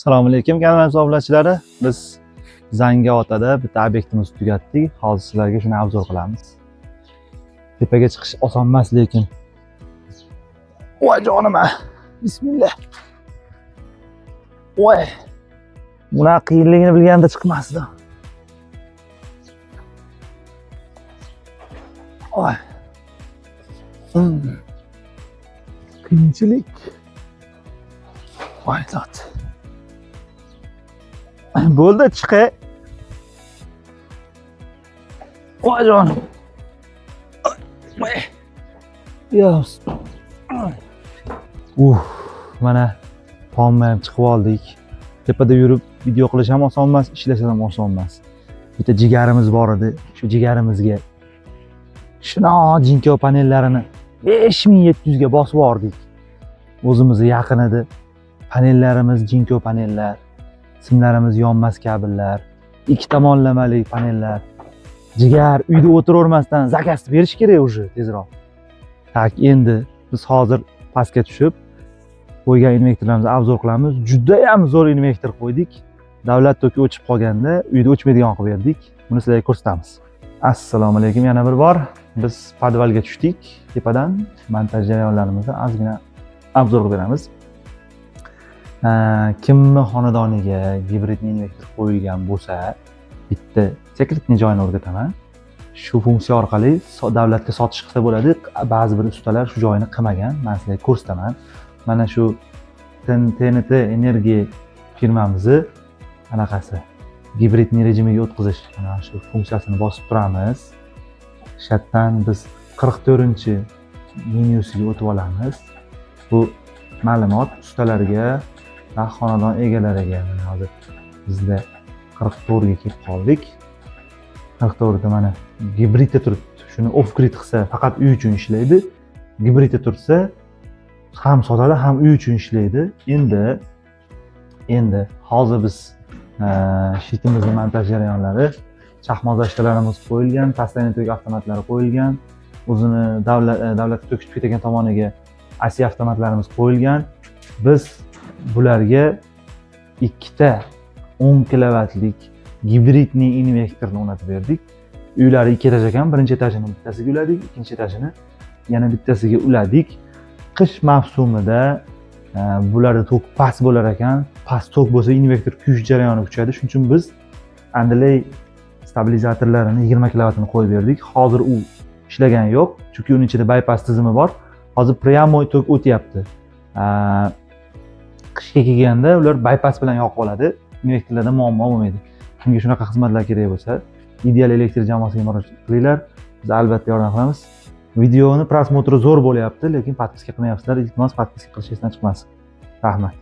Assalomu alaykum kanal obunachilari. Biz Zangiotada bitta obyektimizni tugatdik. Hozir sizlarga shuni obzor qilamiz. Tepaga chiqish oson emas, lekin voy jonim, bismillah. Voy. Buna qiyinligini bilganda chiqmasdi. Voy. Qiyinchilik. Voy zot. Bo'ldi, chiqay. Voy jonim. Yos. Mana pomma ham chiqib oldik. Tepada yurib video qilish ham oson emas, ishlash ham oson emas. Bitta jigarimiz bor edi. Shu jigarimizga shuna jinko panellarini 5700 ga bosib yubordik. O'zimizga yaqin edi. Panellarimiz jinko panellar. Simlarimiz yonmas kabellar, ikki tomonlamali panellar. Jigar uyda o'tiravermasdan zakasni berish kerak уже tezroq. Tak, endi biz hozir pastga tushib qo'ygan invertorlarimizni obzor qilamiz. Juda ham zo'r invertor qo'ydik. Davlat toki o'chib qolganda uyda o'chmaydigan qilib berdik. Buni sizlarga ko'rsatamiz. Assalomu alaykum, yana bir bor biz podvalga tushdik. Tepadan montaj jarayonlarimizni ozgina obzor qilib beramiz. Kimni xonadoniga gibrid invertor qo'yilgan bo'lsa, bitta sekretni joyini o'rgataman. Shu funksiya orqali davlatga sotish qilsa bo'ladi. Ba'zi bir ustalar shu joyini qilmagan. Men sizlarga ko'rsataman. Mana shu TNT energiya firmamizni anaqasi gibridni rejimiga o'tkazish mana shu funksiyasini bosib turamiz. Shatdan biz 44-menyusiga o'tib olamiz. Bu ma'lumot ustalarga va xonadon egalariga. Mana hozir bizda 44 ga kelib qoldik. 44 da mana gibridda turibdi. Shuni off grid qilsa faqat uy uchun ishlaydi. Gibridda tursa ham sotadi, ham uy uchun ishlaydi. Endi hozir biz shitimizning montaj jarayonlari, chaqmoq zashtalarimiz qo'yilgan, postoyanniy tok avtomatlari qo'yilgan, o'zini davlat to'kib ketgan tomoniga asi avtomatlarimiz qo'yilgan. Biz bularga ikkita 10 kilovatlik gibridni invertorni o'rnatib berdik. Uylari ikki etaj ekan, birinchi etajini bittasiga uladik, ikkinchi etajini yana bittasiga uladik. Qish mavsumida bularda tok past bo'lar ekan. Past tok bo'lsa invertor kuyish jarayoni kuchayadi. Shuning uchun biz Andalay stabilizatorlarini 20 kilovatini qo'yib berdik. Hozir u ishlagan yo'q, chunki uning ichida bypass tizimi bor. Hozir pryamoy tok o'tyapti. Qishga kelganda ular bypass bilan yoqib oladi. Invertorlarda muammo bo'lmaydi. Kimga shunaqa xizmatlar kerak bo'lsa, Ideal Elektrik jamoasiga murojaat qilinglar. Biz albatta yordam qilamiz. Videoni prosmotri zo'r bo'lyapti, lekin podpiska qilmayapsizlar. Iltimos podpiska qilishingizdan chiqmasin. Rahmat.